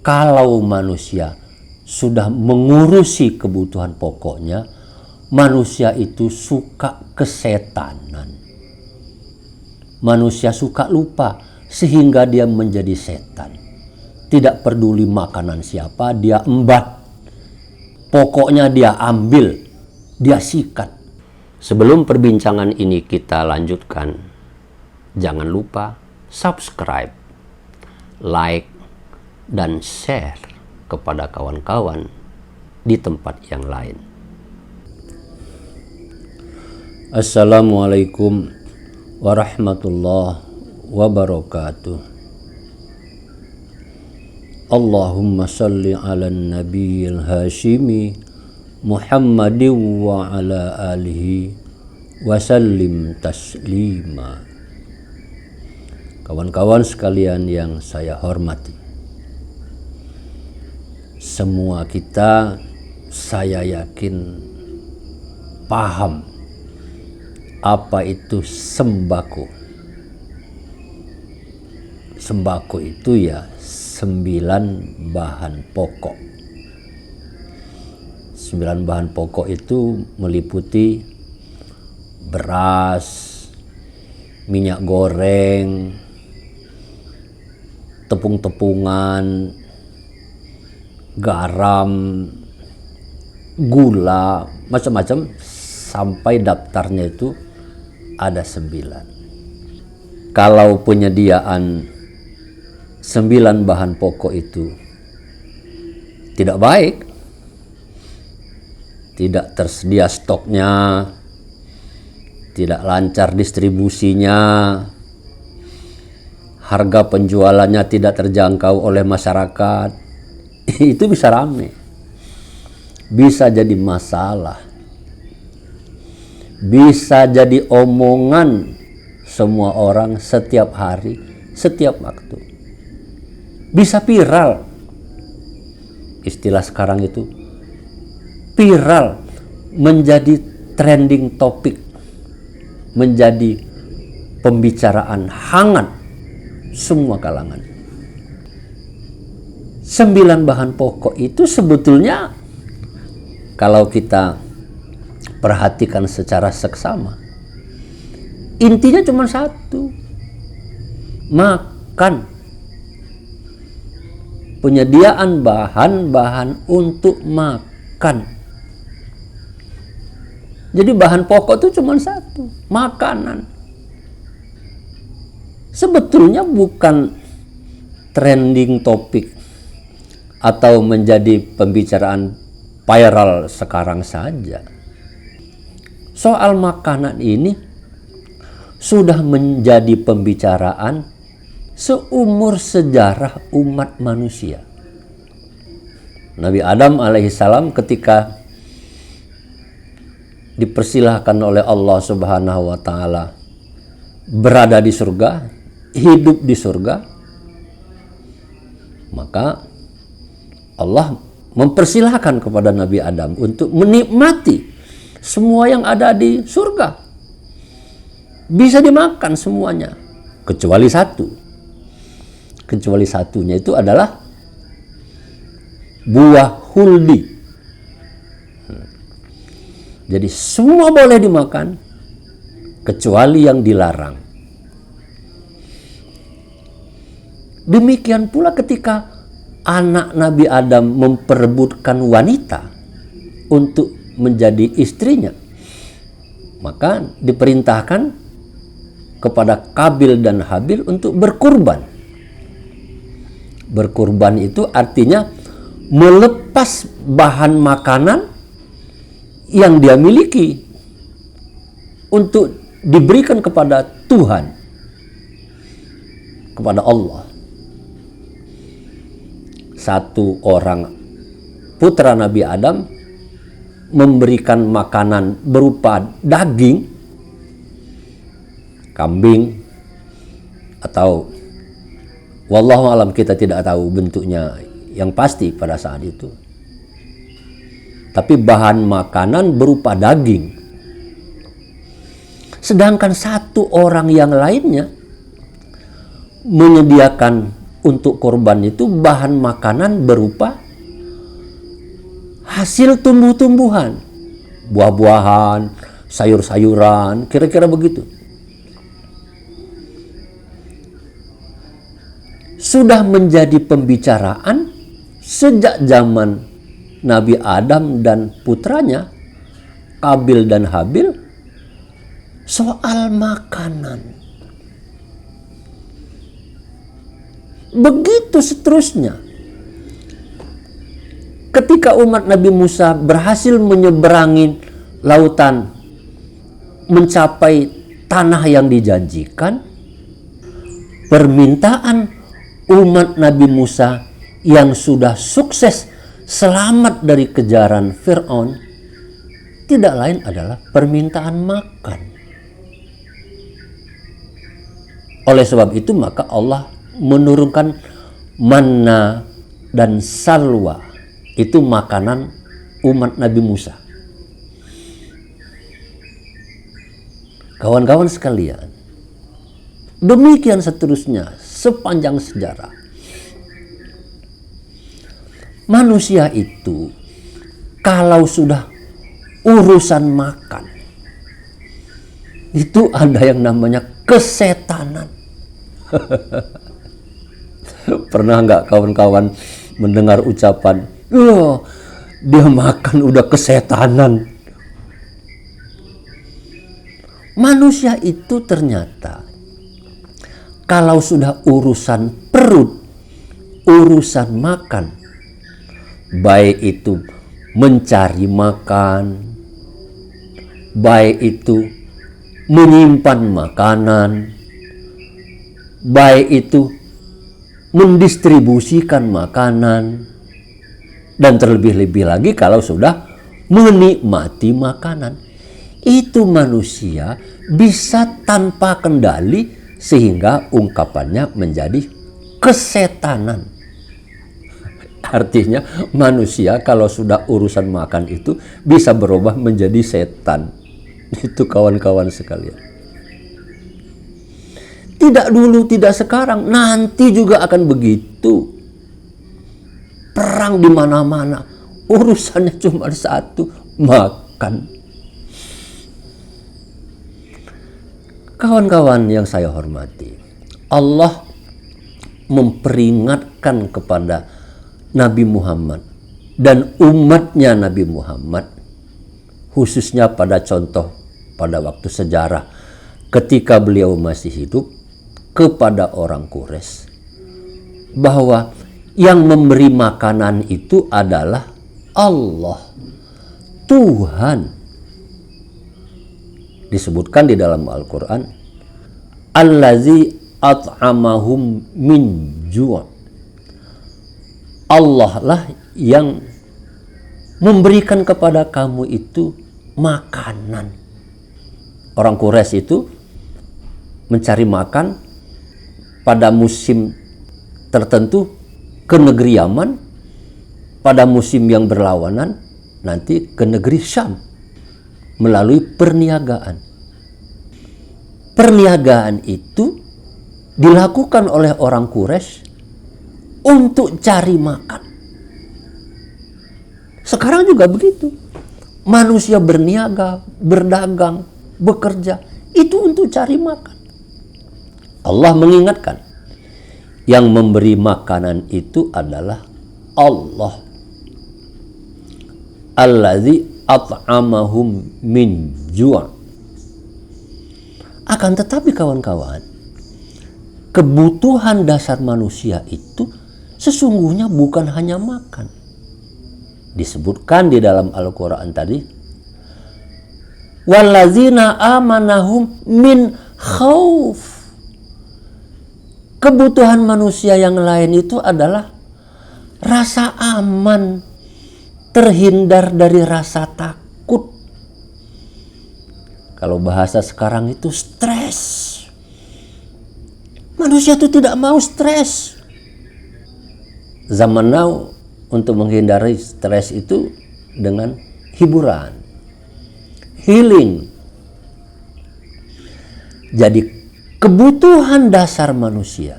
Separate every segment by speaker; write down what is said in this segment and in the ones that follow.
Speaker 1: Kalau manusia sudah mengurusi kebutuhan pokoknya, manusia itu suka kesetanan. Manusia suka lupa sehingga dia menjadi setan. Tidak peduli makanan siapa, dia embat. Pokoknya dia ambil, dia sikat. Sebelum perbincangan ini kita lanjutkan, jangan lupa subscribe, like, dan share kepada kawan-kawan di tempat yang lain. Assalamualaikum warahmatullahi wabarakatuh. Allahumma salli ala nabiyil hashimi Muhammadin wa ala alihi wa sallim taslima. Kawan-kawan sekalian yang saya hormati, semua kita, saya yakin, paham apa itu sembako. Sembako itu ya 9 bahan pokok. 9 bahan pokok itu meliputi beras, minyak goreng, tepung-tepungan, garam, gula, macam-macam, sampai daftarnya itu ada 9. Kalau penyediaan 9 bahan pokok itu tidak baik, tidak tersedia stoknya, tidak lancar distribusinya, harga penjualannya tidak terjangkau oleh masyarakat, itu bisa rame, bisa jadi masalah, bisa jadi omongan semua orang setiap hari, setiap waktu, bisa viral. Istilah sekarang itu viral, menjadi trending topik, menjadi pembicaraan hangat semua kalangan. 9 bahan pokok itu sebetulnya kalau kita perhatikan secara seksama, intinya cuma satu: makan. Penyediaan bahan-bahan untuk makan. Jadi bahan pokok itu cuma satu, makanan. Sebetulnya bukan trending topik atau menjadi pembicaraan viral sekarang saja. Soal makanan ini sudah menjadi pembicaraan seumur sejarah umat manusia. Nabi Adam alaihissalam ketika dipersilahkan oleh Allah Subhanahu wa taala berada di surga, hidup di surga, maka Allah mempersilahkan kepada Nabi Adam untuk menikmati semua yang ada di surga. Bisa dimakan semuanya, kecuali satu. Kecuali satunya itu adalah buah huldi. Jadi semua boleh dimakan kecuali yang dilarang. Demikian pula ketika anak Nabi Adam memperebutkan wanita untuk menjadi istrinya, maka diperintahkan kepada Kabil dan Habil untuk berkurban. Berkurban itu artinya melepas bahan makanan yang dia miliki untuk diberikan kepada Tuhan, kepada Allah. Satu orang putra Nabi Adam memberikan makanan berupa daging kambing, atau wallahu alam, kita tidak tahu bentuknya yang pasti pada saat itu. Tapi bahan makanan berupa daging. Sedangkan satu orang yang lainnya menyediakan untuk korban itu bahan makanan berupa hasil tumbuh-tumbuhan, buah-buahan, sayur-sayuran, kira-kira begitu. Sudah menjadi pembicaraan sejak zaman Nabi Adam dan putranya, Kabil dan Habil, soal makanan. Begitu seterusnya. Ketika umat Nabi Musa berhasil menyeberangi lautan, mencapai tanah yang dijanjikan, permintaan umat Nabi Musa yang sudah sukses selamat dari kejaran Fir'aun tidak lain adalah permintaan makan. Oleh sebab itu maka Allah menurunkan manna dan salwa, itu makanan umat Nabi Musa. Kawan-kawan sekalian, demikian seterusnya sepanjang sejarah. Manusia itu kalau sudah urusan makan, itu ada yang namanya kesetanan. Pernah nggak kawan-kawan mendengar ucapan, "Oh, dia makan udah kesetanan"? Manusia itu ternyata kalau sudah urusan perut, urusan makan, baik itu mencari makan, baik itu menyimpan makanan, baik itu mendistribusikan makanan, dan terlebih-lebih lagi kalau sudah menikmati makanan, itu manusia bisa tanpa kendali sehingga ungkapannya menjadi kesetanan. Artinya manusia kalau sudah urusan makan itu bisa berubah menjadi setan. Itu kawan-kawan sekalian. Tidak dulu, tidak sekarang, nanti juga akan begitu. Perang di mana-mana, urusannya cuma satu, makan. Kawan-kawan yang saya hormati, Allah memperingatkan kepada Nabi Muhammad dan umatnya Nabi Muhammad, khususnya pada contoh pada waktu sejarah ketika beliau masih hidup, kepada orang Quraisy, bahwa yang memberi makanan itu adalah Allah, Tuhan. Disebutkan di dalam Al-Quran, Allazi at'amahum min ju'. Allah lah yang memberikan kepada kamu itu makanan. Orang Quraisy itu mencari makan pada musim tertentu ke negeri Yaman, pada musim yang berlawanan nanti ke negeri Syam melalui perniagaan. Perniagaan itu dilakukan oleh orang Quraisy untuk cari makan. Sekarang juga begitu. Manusia berniaga, berdagang, bekerja, itu untuk cari makan. Allah mengingatkan, yang memberi makanan itu adalah Allah. Allazi at'amahum min ju'. Akan tetapi kawan-kawan, kebutuhan dasar manusia itu sesungguhnya bukan hanya makan. Disebutkan di dalam Al-Quran tadi, wallazina amanahum min khauf. Kebutuhan manusia yang lain itu adalah rasa aman, terhindar dari rasa takut. Kalau bahasa sekarang itu stres. Manusia itu tidak mau stres. Zaman now untuk menghindari stres itu dengan hiburan, healing. Jadi kebutuhan dasar manusia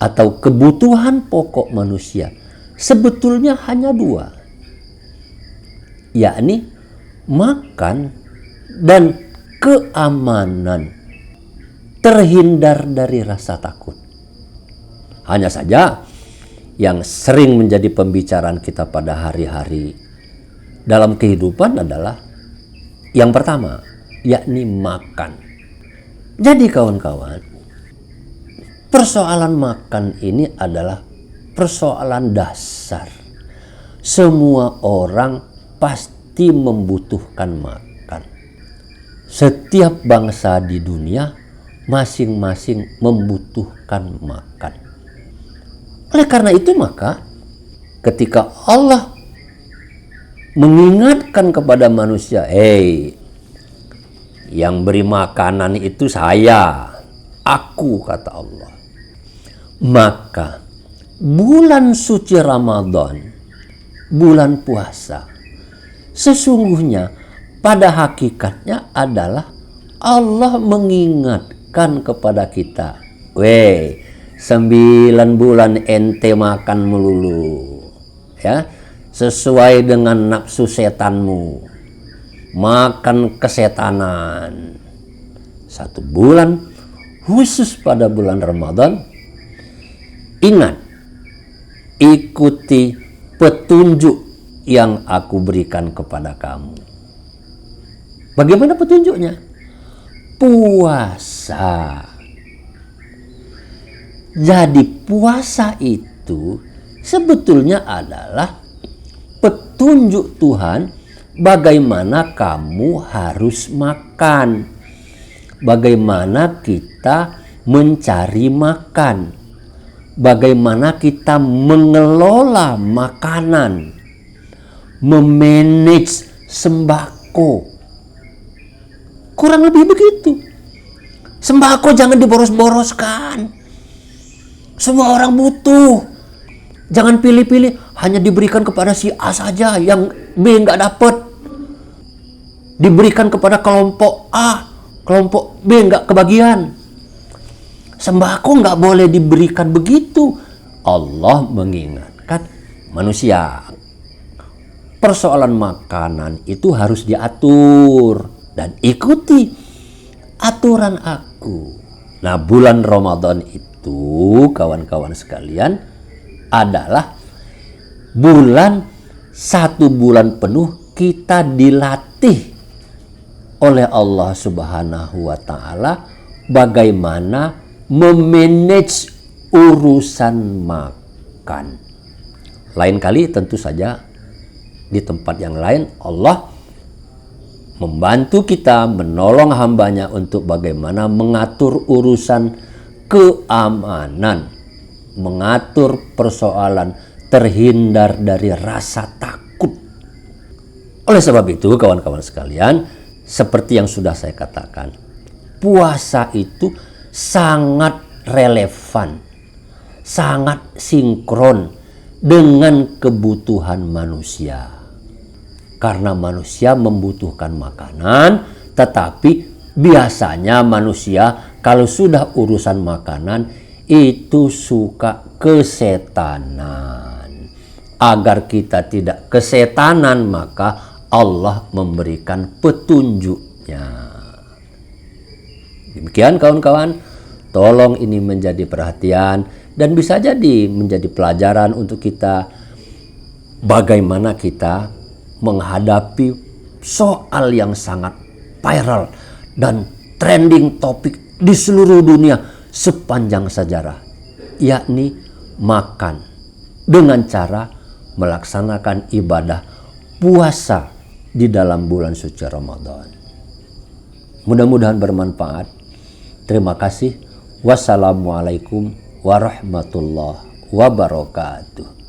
Speaker 1: atau kebutuhan pokok manusia sebetulnya hanya dua, yakni makan dan keamanan, terhindar dari rasa takut. Hanya saja yang sering menjadi pembicaraan kita pada hari-hari dalam kehidupan adalah yang pertama, yakni makan. Jadi kawan-kawan, persoalan makan ini adalah persoalan dasar. Semua orang pasti membutuhkan makan. Setiap bangsa di dunia masing-masing membutuhkan makan. Oleh karena itu maka ketika Allah mengingatkan kepada manusia, yang beri makanan itu saya, aku, kata Allah. Maka bulan suci Ramadan, bulan puasa, sesungguhnya pada hakikatnya adalah Allah mengingatkan kepada kita, 9 bulan ente makan melulu, ya, sesuai dengan nafsu setanmu, makan kesetanan. 1 bulan khusus pada bulan Ramadan, ingat, ikuti petunjuk yang aku berikan kepada kamu. Bagaimana petunjuknya? Puasa. Jadi puasa itu sebetulnya adalah petunjuk Tuhan bagaimana kamu harus makan, bagaimana kita mencari makan, bagaimana kita mengelola makanan, memanage sembako. Kurang lebih begitu. Sembako jangan diboros-boroskan. Semua orang butuh. Jangan pilih-pilih, hanya diberikan kepada si A saja, yang B nggak dapat. Diberikan kepada kelompok A, kelompok B nggak kebagian. Sembako nggak boleh diberikan begitu. Allah mengingatkan manusia. Persoalan makanan itu harus diatur dan ikuti aturan aku. Nah, bulan Ramadan itu, kawan-kawan sekalian, adalah bulan, 1 bulan penuh kita dilatih oleh Allah Subhanahu wa Ta'ala bagaimana memanage urusan makan. Lain kali tentu saja di tempat yang lain Allah membantu kita, menolong hambanya untuk bagaimana mengatur urusan keamanan, mengatur persoalan terhindar dari rasa takut. Oleh sebab itu kawan-kawan sekalian, seperti yang sudah saya katakan, puasa itu sangat relevan, sangat sinkron dengan kebutuhan manusia. Karena manusia membutuhkan makanan, tetapi biasanya manusia kalau sudah urusan makanan itu suka kesetanan. Agar kita tidak kesetanan, maka Allah memberikan petunjuknya. Demikian kawan-kawan, tolong ini menjadi perhatian dan bisa jadi menjadi pelajaran untuk kita bagaimana kita menghadapi soal yang sangat viral dan trending topik di seluruh dunia sepanjang sejarah, yakni makan dengan cara melaksanakan ibadah puasa di dalam bulan suci Ramadan. Mudah-mudahan bermanfaat. Terima kasih. Wassalamualaikum warahmatullahi wabarakatuh.